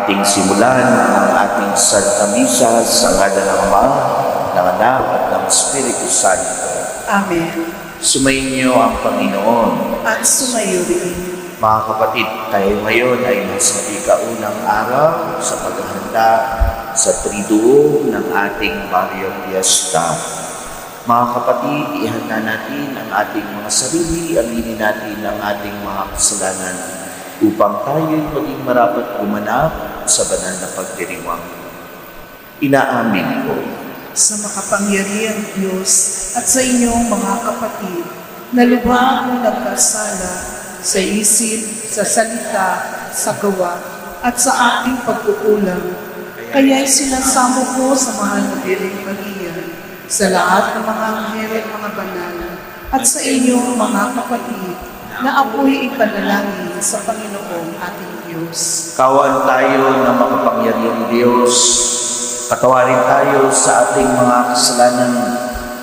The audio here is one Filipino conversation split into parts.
ating simulan ang ating Santa Misa sa ngalan ng Ama, ng Anak at ng Espiritu Santo. Amen. Sumainyo ang Panginoon. At sumayo rin. Mga kapatid, tayo ngayon ay nasa ikaunang araw sa paghahanda sa Triduo ng ating Mario Fiesta. Mga kapatid, ihanda natin ang ating mga sarili, aminin natin ang ating mga kasalanan upang tayo'y maging marapat gumanap sa banal na pagdiriwang. Inaamin ko Sa makapangyarihang Diyos at sa inyong mga kapatid, na lubhang nagkasala sa isip, sa salita, sa gawa, at sa aking pagkukulang. Kaya'y sinasamo ko sa mahal na Birheng Maria, sa lahat ng mga anghel at mga banal, at sa inyong mga kapatid, na ako'y ipanalangin sa Panginoong ating Diyos. Kawan tayo ng makapangyarihang Diyos. Patawarin tayo sa ating mga kasalanan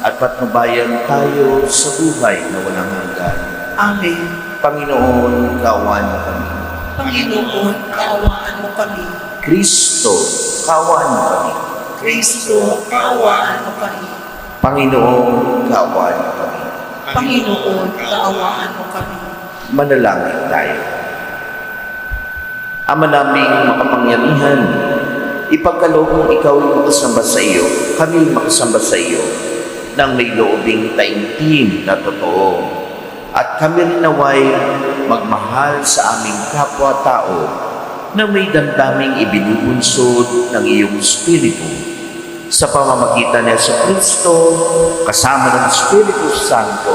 at patnubayan tayo sa buhay na walang hanggan. Amen. Panginoon, kaawaan mo kami. Panginoon, kaawaan mo kami. Kristo, kaawaan mo kami. Kristo, kaawaan mo kami. Panginoon, kaawaan mo kami. Panginoon, kaawaan mo kami. Manalangin tayo. Ama naming makapangyarihan, ipagkaloob mong ikaw ay makasamba sa iyo, kami makasamba sa iyo, ng may loobing taimtim na totoo. At kami rin naway magmahal sa aming kapwa-tao na may damdaming ibinubunsod ng iyong Espiritu sa pamamagitan ni Jesucristo kasama ng Espiritu Santo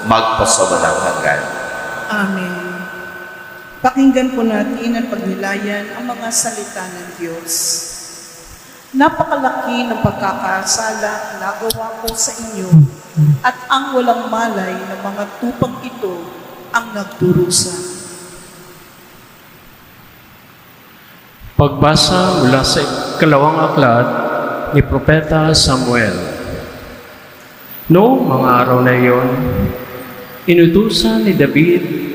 magpasawalang hanggan. Amen. Pakinggan po natin ang pagnilayan ang mga salita ng Diyos. Napakalaki ng pagkakasala na nagawa ko sa inyo at ang walang malay ng mga tupang ito ang nagdurusa. Pagbasa mula sa ikalawang aklat ni Propeta Samuel. Noong mga araw na iyon, inutusan ni David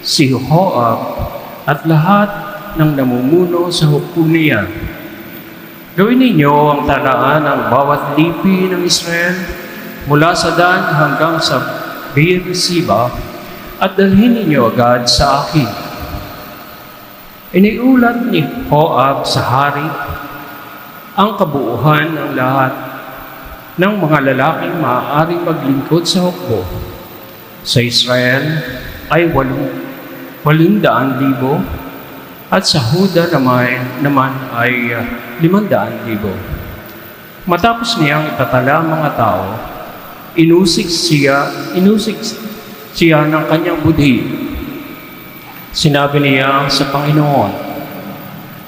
si Joab at lahat ng namumuno sa hukuniya. Gawin ninyo ang talaan ng bawat lipi ng Israel mula sa Dan hanggang sa Beer-Siba at dalhin ninyo agad sa akin. Iniulat ni Joab sa hari ang kabuuan ng lahat ng mga lalaking maaaring maglingkod sa hukbo. Sa Israel ay 800,000 at sa Huda naman ay 500,000. Matapos niyang itatala ang mga tao, inusik siya ng kanyang budhi. Sinabi niya sa Panginoon,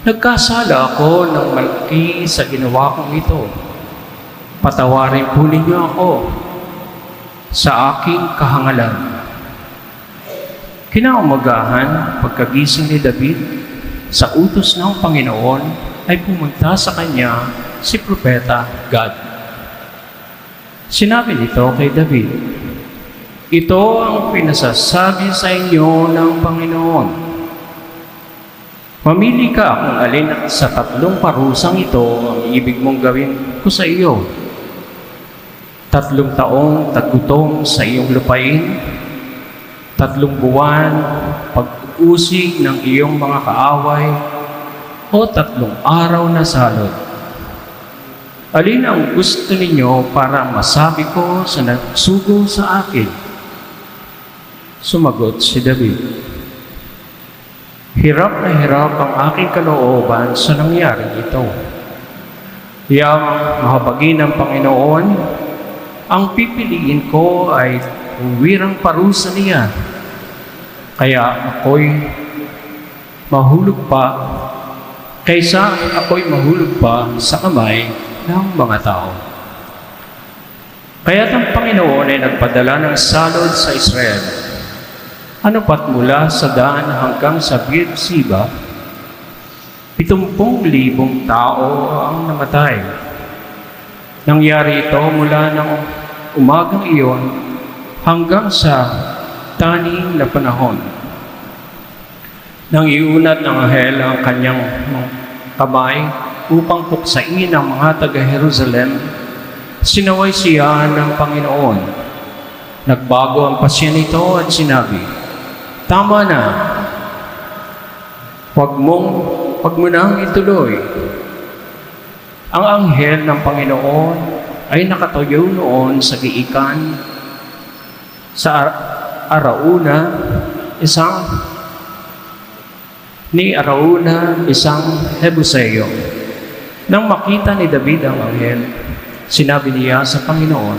"Nagkasala ako ng malaki sa ginawa kong ito. Patawarin po ninyo ako sa aking kahangalan." Kinaumagahan, pagkagising ni David, sa utos ng Panginoon ay pumunta sa kanya si Propeta Gad. Sinabi nito kay David, "Ito ang pinasasabi sa inyo ng Panginoon. Mamili ka kung alin sa 3 parusang ito ang ibig mong gawin ko sa iyo. 3 taong taggutom sa iyong lupain, 3 buwan pag-uusig ng iyong mga kaaway, o 3 araw na salot. Alin ang gusto ninyo para masabi ko sa nagsugo sa akin?" Sumagot si David, "Hirap na hirap ang aking kalooban sa nangyaring ito. Yang mahabagin ng Panginoon, ang pipiliin ko ay huwirang parusa niya. Kaysa ako'y mahulog pa sa kamay ng mga tao." Kaya't ang Panginoon ay nagpadala ng salod sa Israel. Ano pat mula sa Dan hanggang sa Beer-Siba, 70,000 tao ang namatay. Nangyari ito mula ng umagang iyon hanggang sa taning na panahon. Nang iunat ng anghel ang kanyang kamay upang puksain ang mga taga-Jerusalem, sinaway siya ng Panginoon. Nagbago ang pasya nito at sinabi, "Tama na, Huwag mo nang ituloy." Ang anghel ng Panginoon ay nakatayo noon sa giikan sa Arauna, isang Hebuseo. Nang makita ni David ang anghel, sinabi niya sa Panginoon,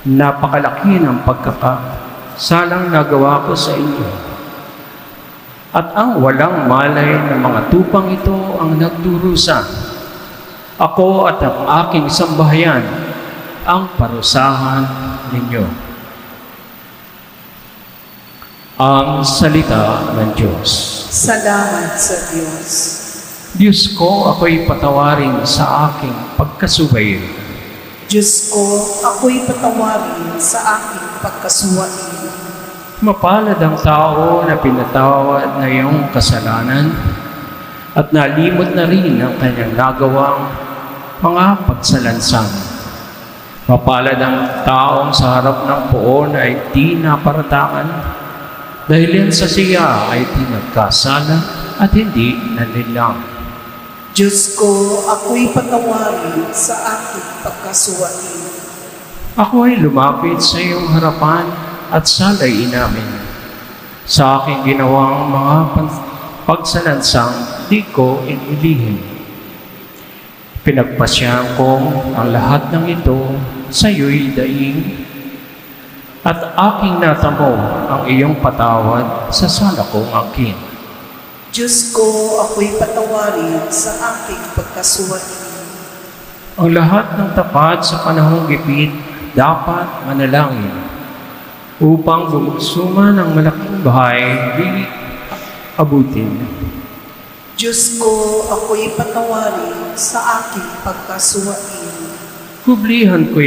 "Napakalaki ng pagkakasalang nagawa ko sa inyo. At ang walang malay ng mga tupang ito ang nagdurusa. Ako at ang aking sambahayan ang parusahan ninyo." Ang salita ng Diyos. Salamat sa Diyos. Diyos ko, ako'y patawarin sa aking pagkasubayo. Diyos ko, ako'y patawarin sa aking pagkasuwain. Mapalad ang tao na pinatawad na iyong kasalanan at nalimot na rin ang kanyang nagawang mga pagsalansang. Mapalad ang taong sa harap ng poon ay di naparatangan dahil yan sa siya ay di nagkasala at hindi nanilang. Diyos ko, ako'y patawarin sa aking pagkasuwain. Ako ay lumapit sa iyong harapan at salay inamin. Sa aking ginawang mga pagsalansang, di ko inilihim. Pinagpasyahan ko ang lahat ng ito sa iyo'y daing at aking natamo ang iyong patawad sa sala kong angkin. Diyos ko, ako'y patawarin sa aking pagkasuwain. Ang lahat ng tapat sa panahong gipit dapat manalangin upang bumugsuman ng malaking bahay di abutin. Diyos ko, ako'y patawarin sa aking pagkasuwain. Kublihan ko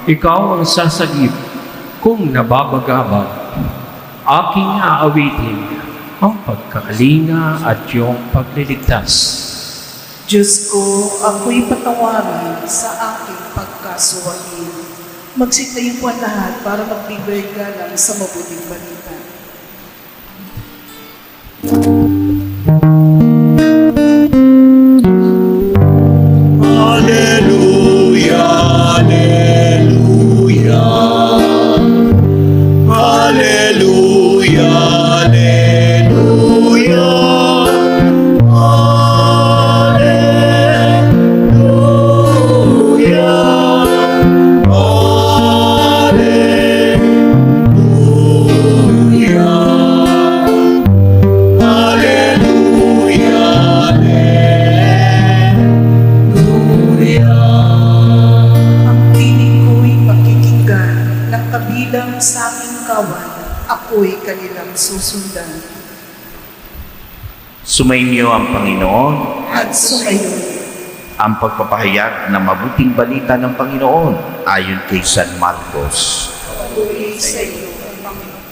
ikaw ang sasagip kung nababagabag. Aking aawitin ang pagkakalinga at iyong pagliligtas. Diyos ko, ako'y patawarin sa aking pagkasuwain. Magsitayo po ang lahat para magbigay galang sa mabuting balita. Hallelujah, hallelujah. Hallelujah, hallelujah. Hallelujah. Kabilang sa aking kawan, ako'y kanilang susundan. Sumainyo ang Panginoon. At sumayon, Ang pagpapahayag ng mabuting balita ng Panginoon ayon kay San Marcos. patuloy sa iyo, Panginoon.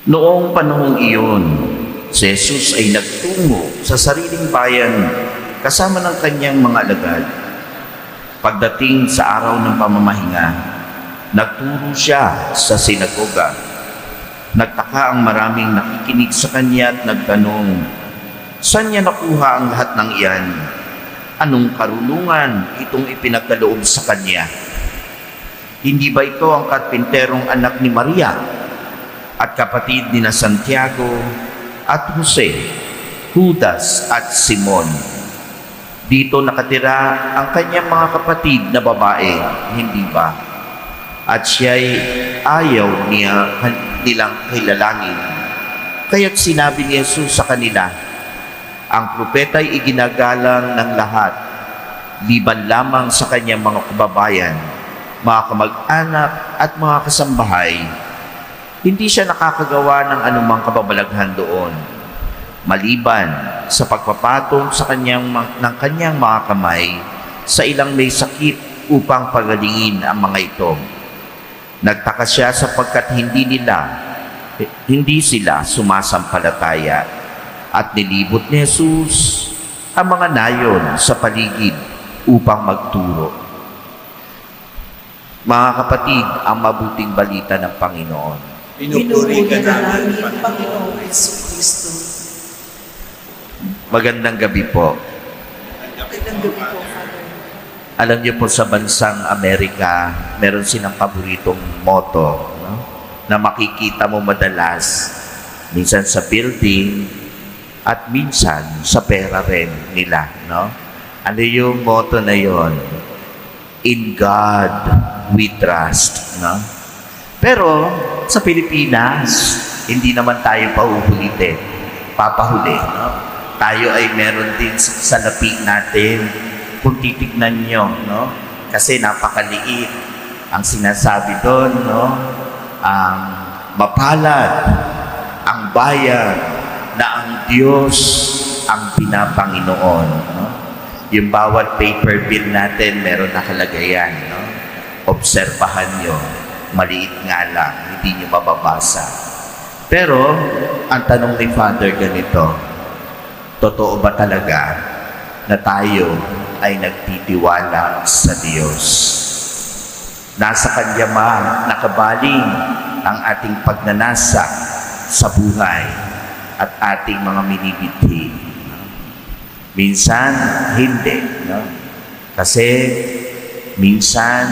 Noong panahong iyon, si Jesus ay nagtungo sa sariling bayan kasama ng kanyang mga alagad. Pagdating sa araw ng pamamahinga, nagturo siya sa sinagoga. Nagtaka ang maraming nakikinig sa kanya at nagtanong, "Saan niya nakuha ang lahat ng iyan? Anong karunungan itong ipinagkaloob sa kanya? Hindi ba ito ang karpinterong anak ni Maria at kapatid ni na Santiago at Jose, Judas at Simon? Dito nakatira ang kanyang mga kapatid na babae, hindi ba? At siya'y ayaw nilang kilalangin. Kaya't sinabi ni Jesus sa kanila, ang propeta'y iginagalang ng lahat, liban lamang sa kanyang mga kababayan, mga kamag-anak at mga kasambahay. Hindi siya nakakagawa ng anumang kababalaghan doon, maliban sa pagpapatong sa ng kanyang mga kamay sa ilang may sakit upang pagalingin ang mga ito. Nagtaka siya sapagkat hindi nila hindi sila sumasampalataya at nilibot ni Jesus ang mga nayon sa paligid upang magturo. Mga kapatid, ang mabuting balita ng Panginoon. Pinupuri ka namin, Panginoong Jesucristo. Magandang gabi po. Magandang gabi po, Father. Alam niyo po sa bansang Amerika, meron silang paboritong motto, no? Na makikita mo madalas, minsan sa building at minsan sa pera rin nila. No? Ano yung motto na yon? In God we trust. No? Pero sa Pilipinas, hindi naman tayo papahuli. No? Tayo ay meron din sa salapi natin. Kung titignan nyo, no? Kasi napakaliit ang sinasabi doon, no? Ang mapalad ang bayan na ang Diyos ang pinapanginoon, no? Yung bawat paper bill natin meron nakalagay yan, no? Obserbahan nyo, maliit nga lang, hindi nyo mababasa. Pero ang tanong ni Father ganito, totoo ba talaga na tayo ay nagtitiwala sa Diyos? Nasa Kanya ba nakabaling ang ating pagnanasa sa buhay at ating mga minibiti? Minsan, hindi. No? Kasi minsan,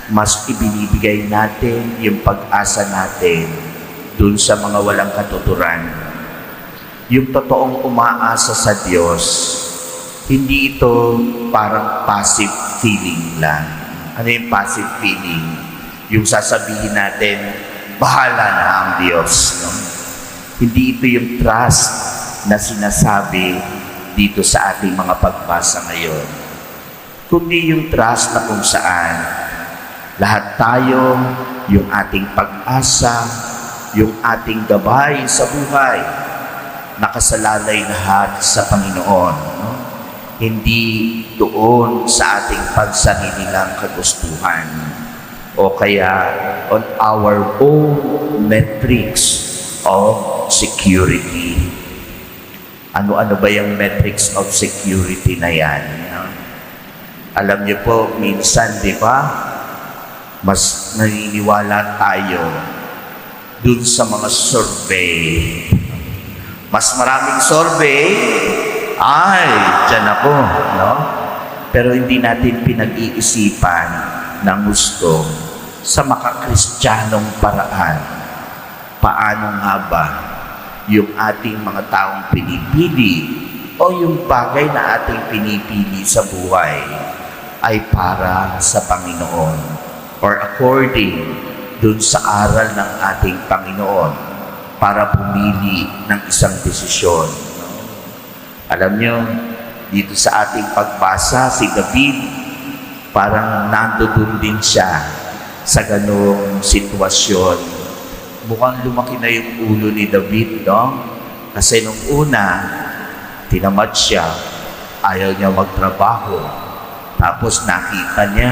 mas ibinibigay natin yung pag-asa natin dun sa mga walang katuturan. Yung totoong umaasa sa Diyos, hindi ito parang passive feeling lang. Ano yung passive feeling? Yung sasabihin natin, bahala na ang Diyos. No? Hindi ito yung trust na sinasabi dito sa ating mga pagbasa ngayon. Kundi yung trust na kung saan lahat tayo, yung ating pag-asa, yung ating gabay sa buhay, nakasalalay lahat sa Panginoon. No? Hindi doon sa ating pansarililang kagustuhan o kaya on our own metrics of security. Ano-ano ba yung metrics of security na yan? No? Alam niyo po, minsan, di ba, mas naniniwala tayo dun sa mga survey. Mas maraming survey, ay, dyan ako, no? Pero hindi natin pinag-iisipan ng gusto sa makakristyanong paraan. Paano nga ba yung ating mga taong pinipili o yung bagay na ating pinipili sa buhay ay para sa Panginoon or according dun sa aral ng ating Panginoon para pumili ng isang desisyon. Alam nyo, dito sa ating pagbasa, si David, parang nandoon din siya sa ganong sitwasyon. Mukhang lumaki na yung ulo ni David, no? Kasi nung una, tinamad siya, ayaw niya magtrabaho. Tapos nakita niya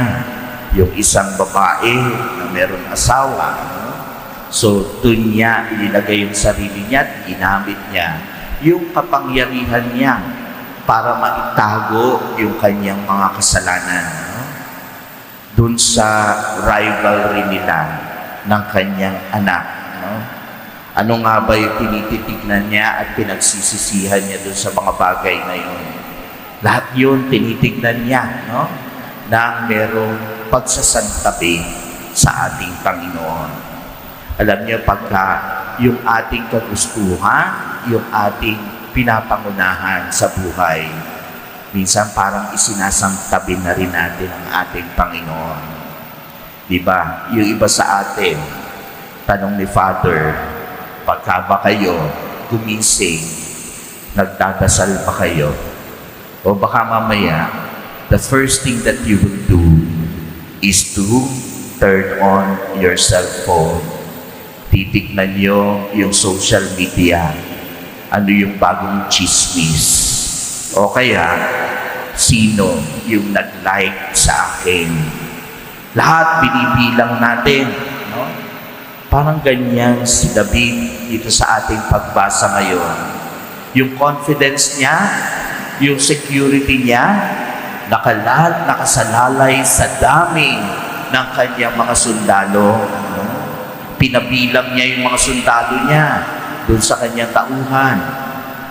yung isang babae na meron asawa. No? So, doon niya inilagay yung sarili niya at ginamit niya yung kapangyarihan niya para maitago yung kanyang mga kasalanan. No? Doon sa rivalry nila ng kanyang anak. No? Ano nga ba yung tinititignan niya at pinagsisisihan niya doon sa mga bagay na yun? Lahat yun tinitignan niya, no? Na merong pagsasantabi sa ating Panginoon. Alam niyo, pagka yung ating kagustuhan, yung ating pinapangunahan sa buhay, minsan parang isinasantabi na rin natin ang ating Panginoon. Diba? Yung iba sa atin, tanong ni Father, pagka ba kayo gumising, nagdadasal ba kayo? O baka mamaya, the first thing that you will do is to turn on your cell phone. Titignan nyo yung social media. Ano yung bagong chismis. O kaya, sino yung nag-like sa akin. Lahat binibilang natin. No? Parang ganyan si David dito sa ating pagbasa ngayon. Yung confidence niya, yung security niya, nakasalalay sa dami ng kanyang mga sundalo. Pinabilang niya yung mga sundalo niya doon sa kanyang tauhan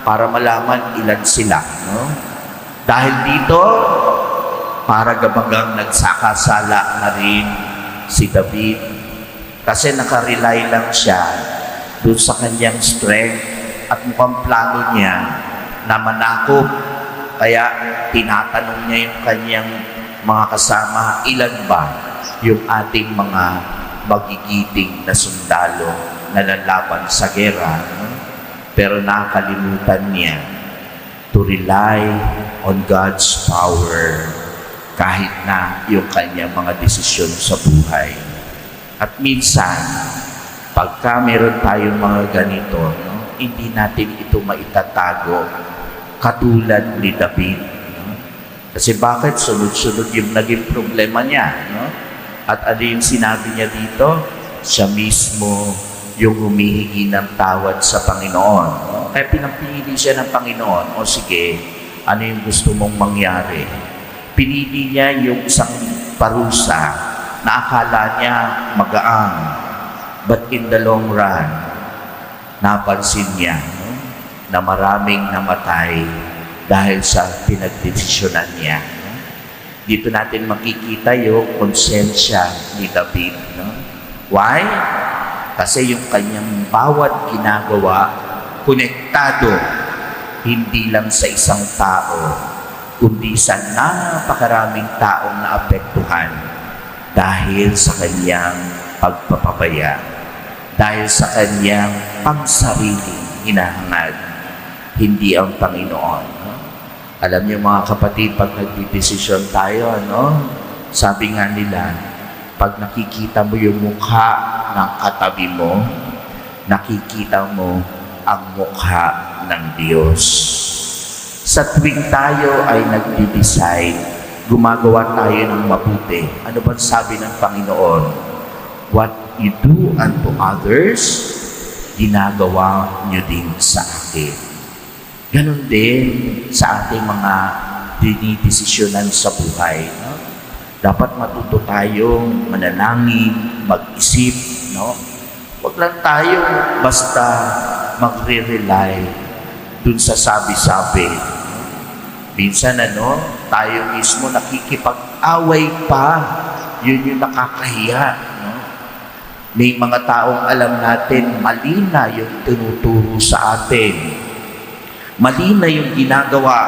para malaman ilan sila. Dahil dito, para gabagang nagsakasala na rin si David kasi nakarely lang siya doon sa kanyang strength at mukhang plano niya na manakop. Kaya tinatanong niya yung kanyang mga kasama, ilan ba yung ating mga magigiting na sundalo na lalaban sa gera? Pero nakalimutan niya to rely on God's power kahit na yung kanyang mga desisyon sa buhay. At minsan, pagka meron tayong mga ganito, hindi natin ito maitatago katulad ni David. Kasi bakit? Sunod-sunod yung naging problema niya. At ano yung sinabi niya dito? Siya mismo yung humihingi ng tawad sa Panginoon. Kaya pinapili siya ng Panginoon. O sige, ano yung gusto mong mangyari? Pinili niya yung isang parusa na akala niya magaang. But in the long run, napansin niya na maraming namatay dahil sa pinagdesisyonan niya. Dito natin makikita yung konsensya ni David. Why? Kasi yung kanyang bawat ginagawa, konektado hindi lang sa isang tao, kundi sa napakaraming taong naapektuhan dahil sa kanyang pagpapabaya, dahil sa kanyang pangsariling hinahangad, hindi ang Panginoon. Alam niyo mga kapatid, pag nagdidesisyon tayo, sabi nga nila, pag nakikita mo yung mukha ng katabi mo, nakikita mo ang mukha ng Diyos. Sa tuwing tayo ay nagdi-decide, gumagawa tayo ng mabuti. Ano ba sabi ng Panginoon? What you do unto others, ginagawa niyo din sa akin. Ganon din sa ating mga dinidesisyonan sa buhay. Dapat matuto tayong manalangin, mag-isip. Huwag lang tayo basta magre-rely dun sa sabi-sabi. Minsan tayo mismo nakikipag-away pa. Yun yung nakakahiya. May mga taong alam natin, mali na yung tinuturo sa atin. Mali na yung ginagawa.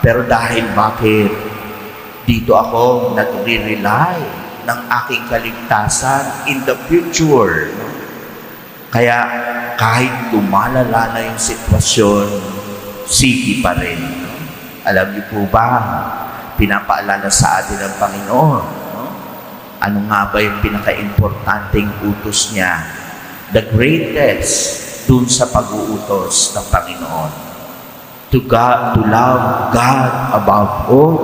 Pero dahil bakit? Dito ako nagre-rely ng aking kaligtasan in the future. Kaya kahit lumalala na yung sitwasyon, sige pa rin. Alam niyo po ba, pinapaalala sa atin ng Panginoon. Ano nga ba yung pinaka-importanting utos niya? The greatest dun sa pag-uutos ng Panginoon. To love God above all,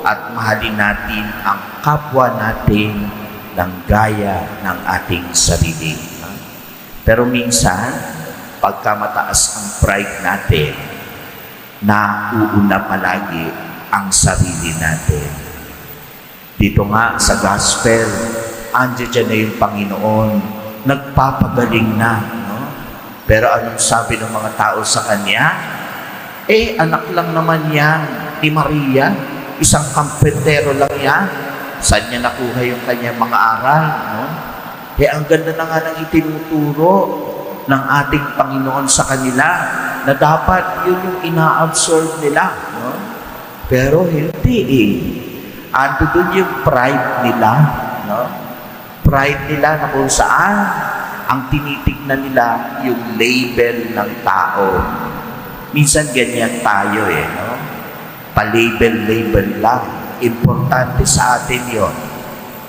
at mahalin natin ang kapwa natin ng gaya ng ating sarili. Pero minsan, pagka mataas ang pride natin, nauuna palagi ang sarili natin. Dito nga sa gospel, andiyan na yung Panginoon, nagpapagaling na. Pero anong sabi ng mga tao sa Kanya? Anak lang naman yan ni Maria. Isang kampentero lang yan. Saan niya nakuha yung kanyang mga aral? Ang ganda na nga ng itinuturo ng ating Panginoon sa kanila na dapat yun yung ina-absorb nila. Pero hindi Ando dun yung pride nila. Pride nila na kung saan ang tinitignan nila yung label ng tao. Minsan ganyan tayo Pa-label lang. Importante sa atin yon.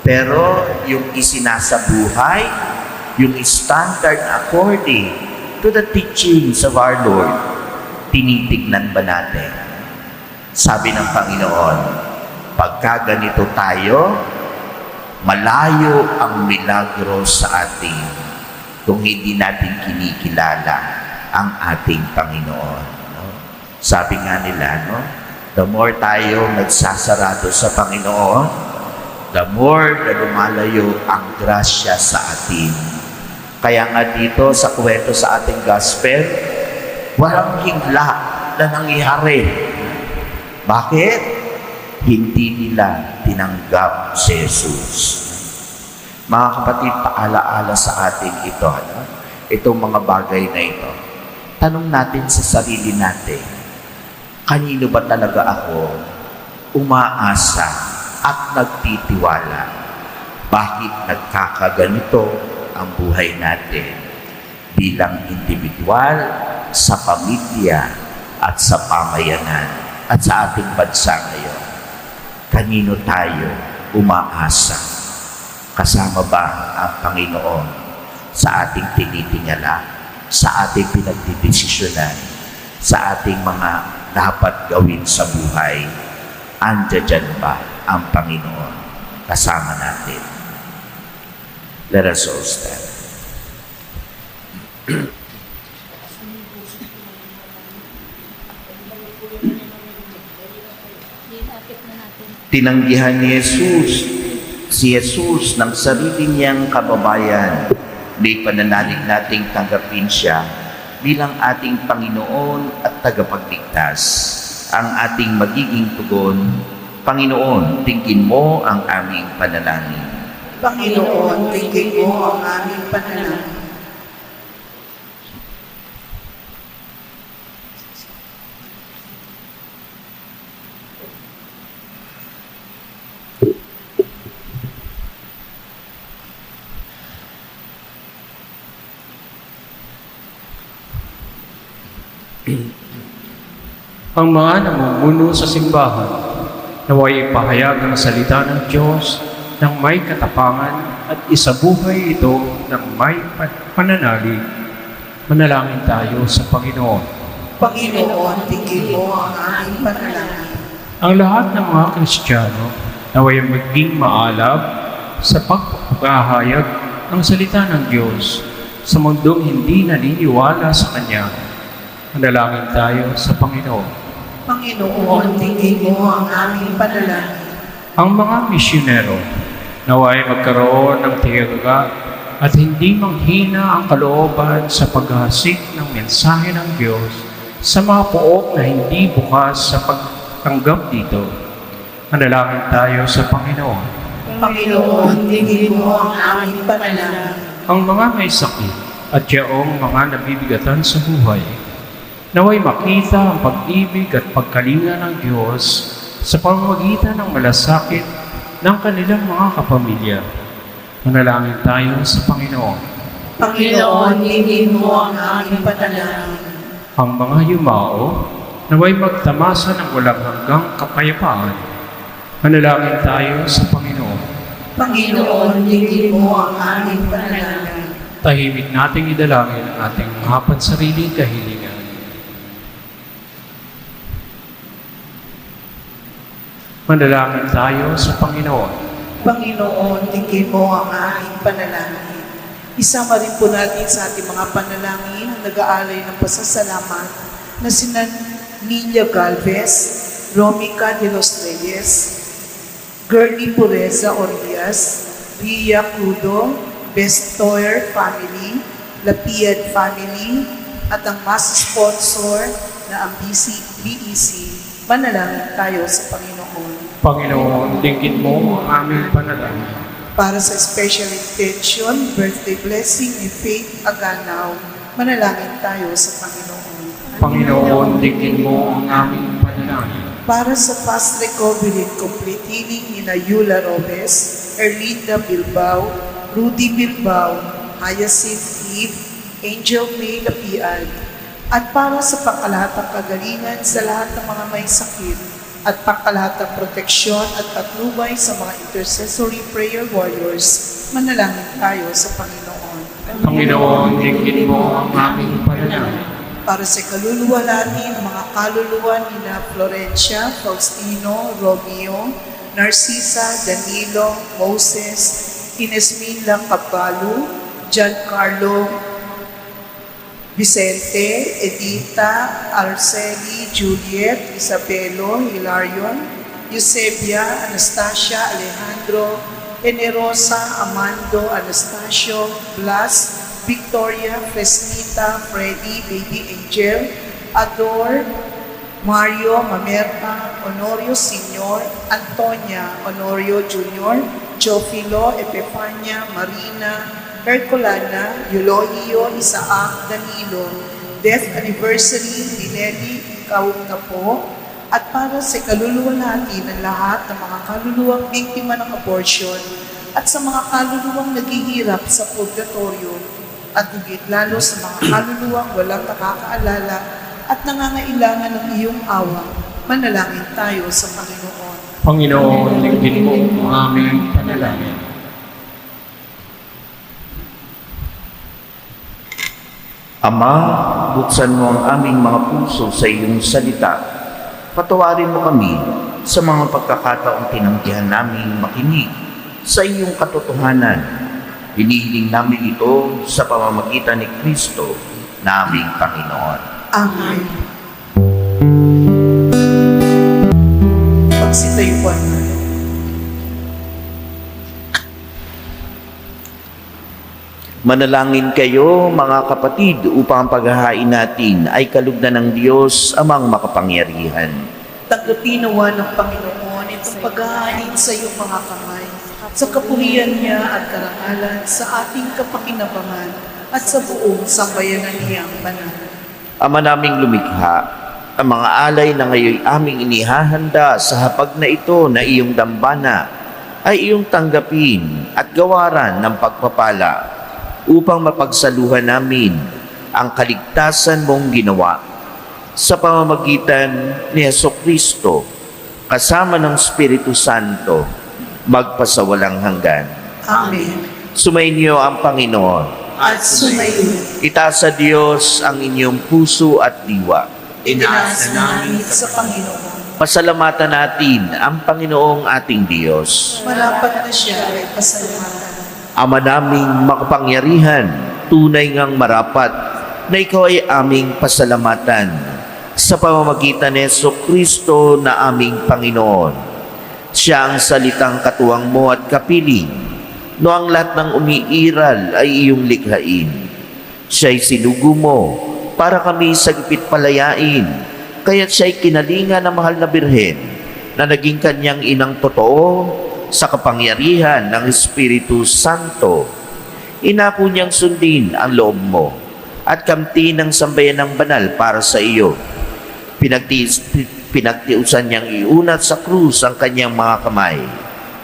Pero yung isinasabuhay, yung standard according to the teachings of our Lord, tinitignan ba natin? Sabi ng Panginoon, pagka ganito tayo, Malayo ang milagro sa atin kung hindi natin kinikilala ang ating Panginoon. No? Sabi nga nila, no? The more tayo nagsasarado sa Panginoon, the more na lumalayo ang grasya sa atin. Kaya nga dito sa kwento sa ating gospel, walang higla na nangyari. Bakit? Hindi nila tinanggap si Jesus. Mga kapatid, paalaala sa atin ito. Ano? Itong mga bagay na ito. Tanong natin sa sarili natin, kanino ba talaga ako umaasa at nagtitiwala? Bakit nagkakaganito ang buhay natin bilang individual, sa pamilya, at sa pamayanan, at sa ating bansa ngayon? Kanino tayo umaasa? Kasama ba ang Panginoon sa ating tinitingala, sa ating pinagdidesisyonan, sa ating mga dapat gawin sa buhay? Andiyan ba ang Panginoon kasama natin? Let us all stand. Tinanggihan ni si Jesus ng sarili niyang kababayan. May pananalig nating tanggapin siya bilang ating Panginoon at tagapagligtas. Ang ating magiging tugon, Panginoon, tingin mo ang aming panalangin. Panginoon, tingin mo ang aming panalangin. Ang mga namumuno sa simbahan, naway ipahayag ang salita ng Diyos ng may katapangan at isabuhay ito ng may pananalig. Manalangin tayo sa Panginoon. Panginoon, tingin mo ang aming panalangin. Ang lahat ng mga Kristiyano naway maging maalab sa pagpapahayag ng salita ng Diyos sa mundong hindi naniniwala sa Kanya. Manalangin tayo sa Panginoon. Panginoon, tingin mo ang aming panalangin. Ang mga misyonero naway magkaroon ng tiyaga at hindi manghina ang kalooban sa paghasik ng mensahe ng Diyos sa mga pook na hindi bukas sa pagtanggap dito. Manalangin tayo sa Panginoon. Panginoon, tingin mo ang aming panalangin. Ang mga may sakit at yaong mga nabibigatan sa buhay, naway makita ang pag-ibig at pagkalinga ng Diyos sa pamamagitan ng malasakit ng kanilang mga kapamilya. Manalangin tayo sa Panginoon. Panginoon, tingin mo ang aming panalangin. Ang mga yumao, naway magtamasa ng walang hanggang kapayapaan. Manalangin tayo sa Panginoon. Panginoon, tingin mo ang aming panalangin. Tahimik nating idalangin ang ating mga pansariling kahilingan. Manalangin tayo sa Panginoon. Panginoon, tingin mo ang aming panalangin. Isama rin po natin sa ating mga panalangin ang nag-aalay ng pasasalamat na sina Nilia Galvez, Romica de los Reyes, Gernie Pureza Ordias, Ria Crudo, Bestoyer family, Lapiad family, at ang mas sponsor na ang BEC. Manalangin tayo sa Panginoon. Panginoon, dinggin mo ang aming panalangin. Para sa special intention, birthday blessing ni Faith Aganaw, manalangin tayo sa Panginoon. Panginoon, dinggin mo ang aming panalangin. Para sa fast recovery and complete healing ni Yula Robes, Erlinda Bilbao, Rudy Bilbao, Hyacinth Eve, Angel May Lapian, at para sa pangkalahatang kagalingan sa lahat ng mga may sakit at pangkalahatang proteksyon at patnubay sa mga intercessory prayer warriors, manalangin tayo sa Panginoon. Panginoon, dinggin mo ang aming panalangin. Para sa kaluluwa natin, mga kaluluwa ni na Florencia, Faustino, Romeo, Narcisa, Danilo, Moses, Inesmila Caballo, Giancarlo Vicente, Edita, Arceli, Juliet, Isabelo, Hilarion, Eusebia, Anastasia, Alejandro, Generosa, Amando, Anastasio, Blas, Victoria, Fresnita, Freddy, Baby Angel, Ador, Mario, Mamerta, Honorio Senior, Antonia, Honorio Jr., Jofilo, Epifania, Marina, Herculana, Eulogio, Isaac, Danilo, Death Anniversary, Linelli, ikaw na po, at para sa kaluluwa natin ng lahat ng mga kaluluwang biktima ng abortion at sa mga kaluluwang naghihirap sa purgatorio at higit lalo sa mga kaluluwang walang nakakaalala at nangangailangan ng iyong awa, manalangin tayo sa Panginoon. Panginoon, ligtin mo ang aming panalangin. Ama, buksan mo ang aming mga puso sa iyong salita. Patawarin mo kami sa mga pagkakataong tinanggihan namin makinig sa iyong katotohanan. Hinihiling namin ito sa pamamagitan ni Kristo na aming Panginoon. Amen. Pagsitayuan na. Manalangin kayo mga kapatid upang ang paghahain natin ay kalugdan ng Diyos amang makapangyarihan. Tanggapin nawa ng Panginoon itong paghahain sa iyong mga kamay, sa kapurihan niya at karangalan sa ating kapakinabangan at sa buong sambayanan niyang banal. Ama naming lumikha, ang mga alay na ngayon aming inihahanda sa hapag na ito na iyong dambana ay iyong tanggapin at gawaran ng pagpapala upang mapagsaluhan namin ang kaligtasan mong ginawa sa pamamagitan ni Jesucristo kasama ng Espiritu Santo magpasawalang hanggan. Amen. Sumainyo ang Panginoon. At sumayin, Itaas sa Diyos ang inyong puso at diwa. inaasa namin sa Panginoon. Pasalamatan natin ang Panginoong ating Diyos. Marapat na siya ay pasalamatan. Ama naming makapangyarihan, tunay ngang marapat na ikaw ay aming pasalamatan sa pamamagitan ni Jesucristo na aming Panginoon. Siya ang salitang katuwang mo at kapiling, no ang lahat ng umiiral ay iyong likhain. Siya'y sinugo mo para kami sagipit palayain, kaya't siya'y kinalinga ng mahal na birhen na naging kanyang inang totoo sa kapangyarihan ng Espiritu Santo. Inako niyang sundin ang loob mo at kamti ng sambayan ng banal para sa iyo. Pinagtiusan niyang iunat sa krus ang kanyang mga kamay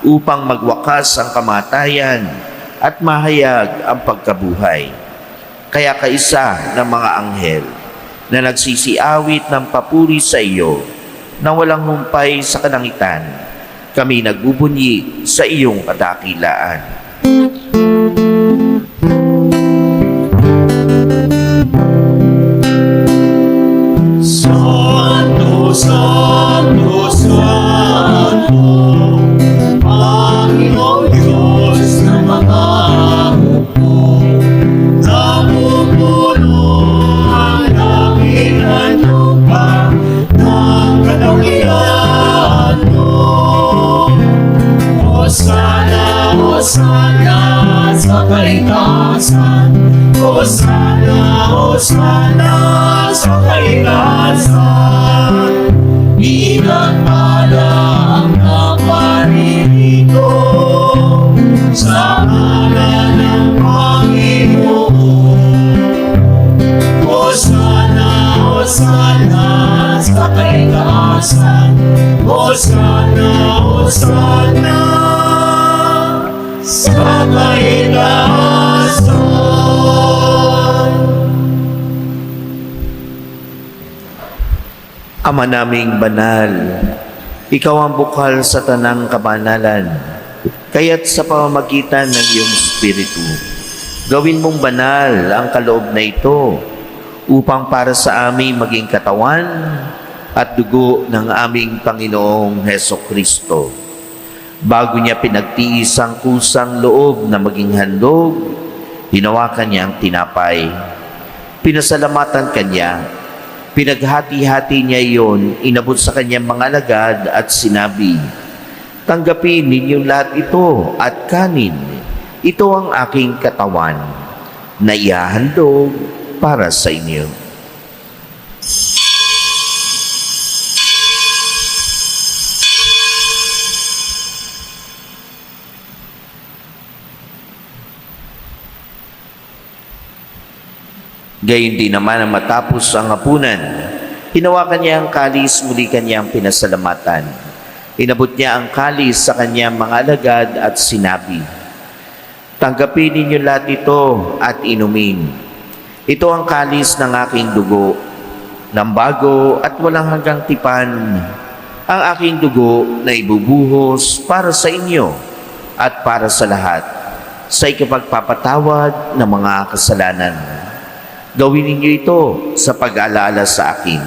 upang magwakas ang kamatayan at mahayag ang pagkabuhay. Kaya kaisa ng mga anghel na nagsisiawit ng papuri sa iyo na walang humpay sa kalangitan, kami nagbubunyi sa iyong kadakilaan. Santo, Santo, Santo, Panginoong Diyos ng mga hukbo, napupuno ang langit at lupa ng katangian mo. Hosana, Hosana sa kaligtasan, Hosana, Hosana sa kaligtasan. Pinagpala ang naparirito sa ngalan ng Panginoon. Hosana, Hosana sa kaligtasan, Hosana, Hosana sa kaligtasan. Ama naming banal, ikaw ang bukal sa tanang kabanalan, kaya't sa pamamagitan ng iyong Espiritu, gawin mong banal ang kaloob na ito upang para sa amin maging katawan at dugo ng aming Panginoong Hesukristo. Bago niya pinagtiis ang kusang loob na maging handog, hinawakan niya ang tinapay. Pinasalamatan kanya. Pinaghati-hati niya iyon, inabot sa kanyang mga alagad at sinabi, "Tanggapin ninyong lahat ito at kanin. Ito ang aking katawan na ihahandog para sa inyo." Gayon din naman ang matapos ang hapunan, hinawakan niya ang kalis, muli kanyang pinasalamatan. Inabot niya ang kalis sa kanyang mga alagad at sinabi, "Tanggapin ninyo lahat ito at inumin. Ito ang kalis ng aking dugo, ng bago at walang hanggang tipan, ang aking dugo na ibubuhos para sa inyo at para sa lahat, sa ikapagpapatawad ng mga kasalanan. Gawin ninyo ito sa pag-aalala sa akin."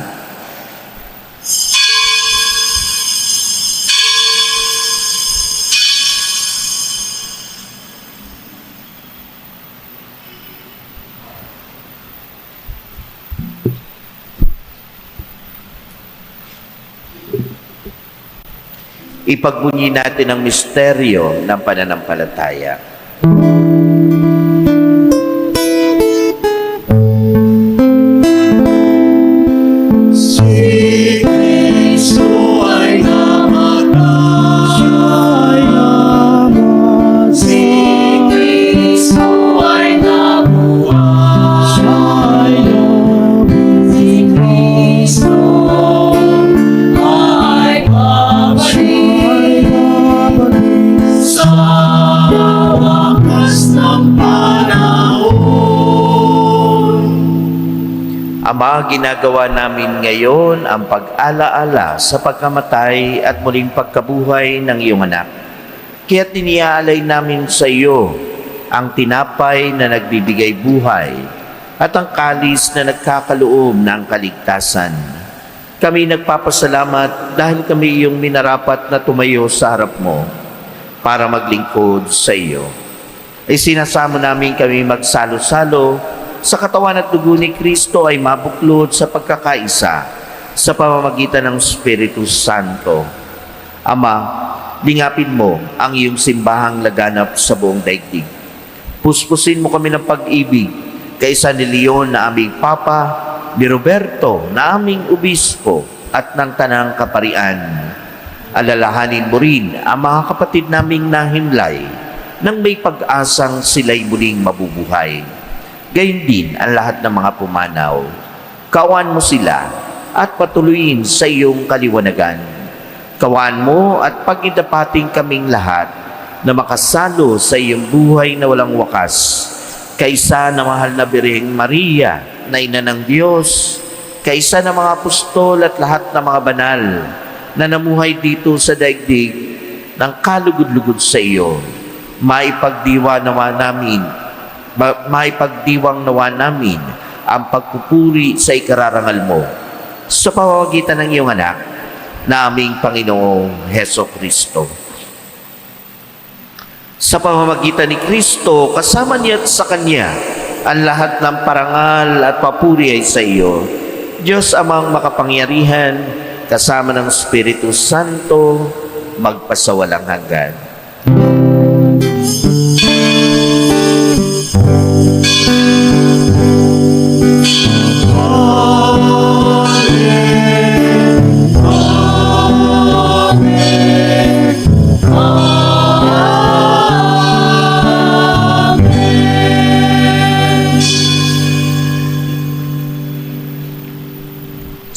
Ipagbunyi natin ang misteryo ng pananampalataya. Si Kristo ay namatay. Si Kristo ay nabuhay. Si Kristo ay babalik sa wakas ng panahon. Ama, ginagawa namin ngayon ang pag-alaala sa pagkamatay at muling pagkabuhay ng iyong anak. Kaya tiniaalay namin sa iyo ang tinapay na nagbibigay buhay at ang kalis na nagkakaloob ng kaligtasan. Kami nagpapasalamat dahil kami iyong minarapat na tumayo sa harap mo para maglingkod sa iyo. Isinasamo namin kami magsalo-salo sa katawan at dugo ni Kristo ay mabuklod sa pagkakaisa sa pamamagitan ng Espiritu Santo. Ama, lingapin mo ang iyong simbahang laganap sa buong daigdig. Puspusin mo kami ng pag-ibig kay San Leon na aming Papa, ni Roberto na aming Obispo at ng Tanang Kaparian. Alalahanin mo rin ang mga kapatid naming nahimlay nang may pag-asang sila'y muling mabubuhay. Gayon din ang lahat ng mga pumanaw. Kawan mo sila at patuloyin sa iyong kaliwanagan. Kawan mo at pag-idapating kaming lahat na makasalo sa iyong buhay na walang wakas. Kaisa na mahal na Birheng Maria, na ina ng Diyos, kaisa ng mga apostol at lahat ng mga banal na namuhay dito sa daigdig ng kalugod-lugod sa iyo, maipagdiwang nawa namin ang pagpupuri sa ikararangal mo sa pamamagitan ng iyong anak na aming Panginoong Hesukristo. Sa pamamagitan ni Kristo, kasama niya at sa Kanya, ang lahat ng parangal at papuri ay sa iyo, Diyos Amang makapangyarihan, kasama ng Espiritu Santo, magpasawalang hanggan.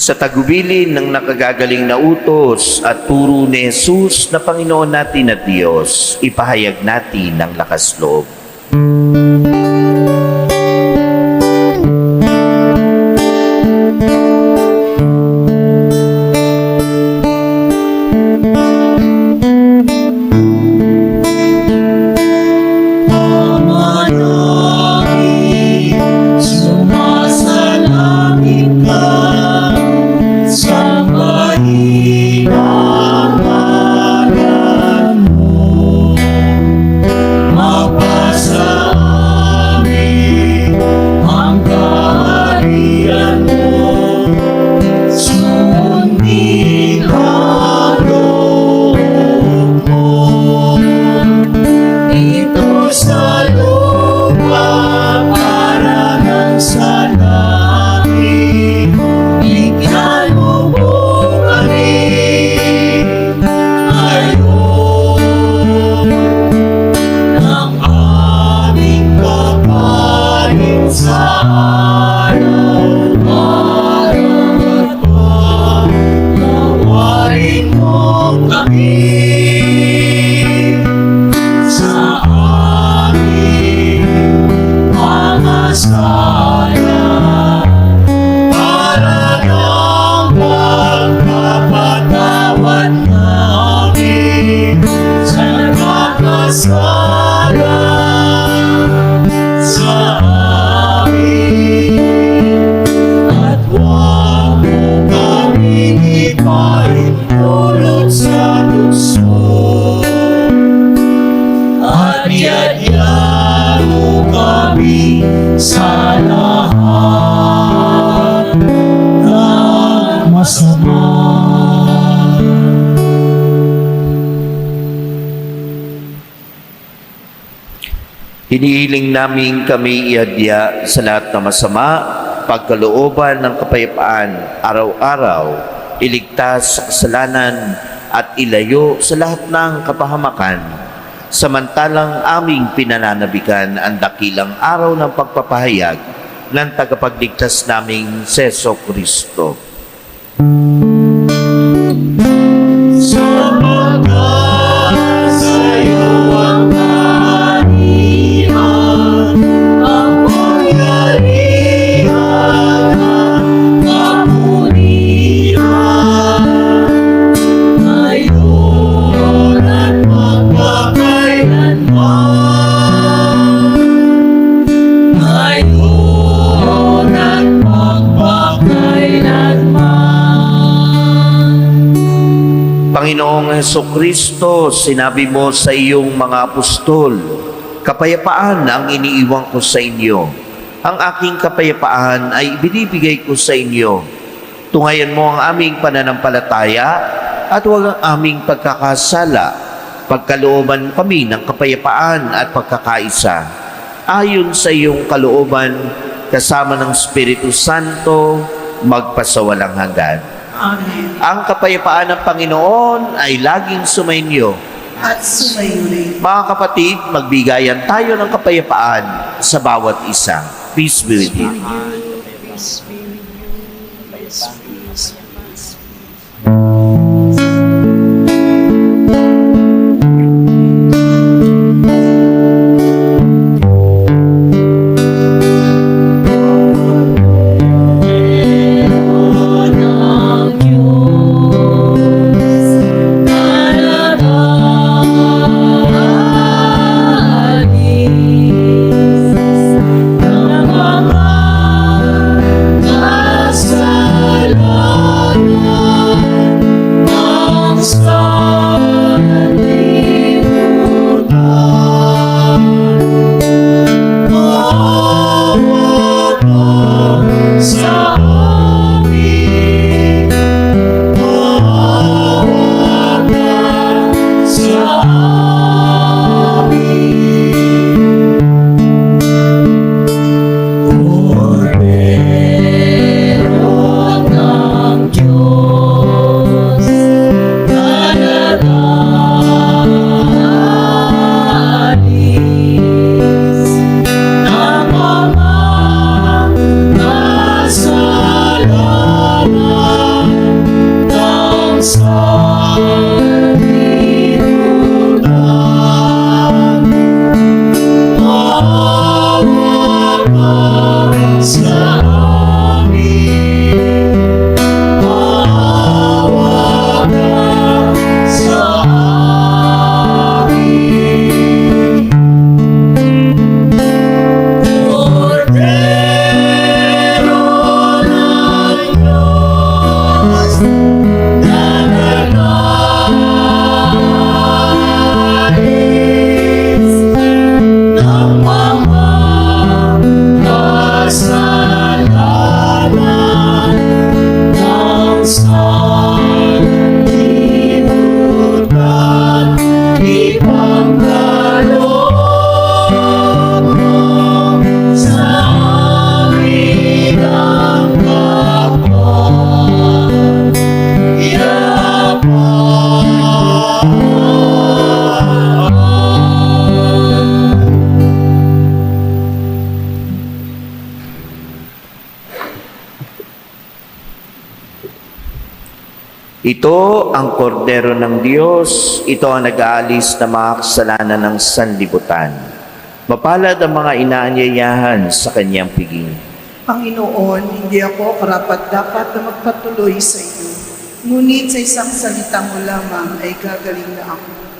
Sa tagubilin ng nakagagaling na utos at turo ni Jesus na Panginoon natin at Diyos, ipahayag natin ang lakas loob. Sa mahirap na Hinihiling namin kami iadya sa lahat ng masama, pagkalooban ng kapayapaan, araw-araw, iligtas sa kasalanan at ilayo sa lahat ng kapahamakan. Samantalang aming pinananabikan ang dakilang araw ng pagpapahayag ng tagapagligtas naming Seso Kristo. Sapagkat sa'yo ang kaharian, ang pangyarihan, ang kapurihan, ngayon at magpakailanman. Ngayon at magpakailanman. Panginoong Hesukristo, sinabi mo sa iyong mga apostol, kapayapaan ang iniiwan ko sa inyo. Ang aking kapayapaan ay ibinibigay ko sa inyo. Tungayan mo ang aming pananampalataya at huwag ang aming pagkakasala. Pagkalooban kami ng kapayapaan at pagkakaisa. Ayon sa iyong kalooban, kasama ng Espiritu Santo, magpasawalang hanggan. Amen. Ang kapayapaan ng Panginoon ay laging sumainyo. At sumayo rin. Mga kapatid, magbigayan tayo ng kapayapaan sa bawat isa. Peace be with you. Peace be with you. Peace be with you. Ito ang kordero ng Diyos, ito ang nag-aalis na mga kasalanan ng sanlibutan. Mapalad ang mga inaanyayahan sa kanyang piging. Panginoon, hindi ako karapat-dapat na magpatuloy sa iyo. Ngunit sa isang salita mo lamang ay gagaling na ako.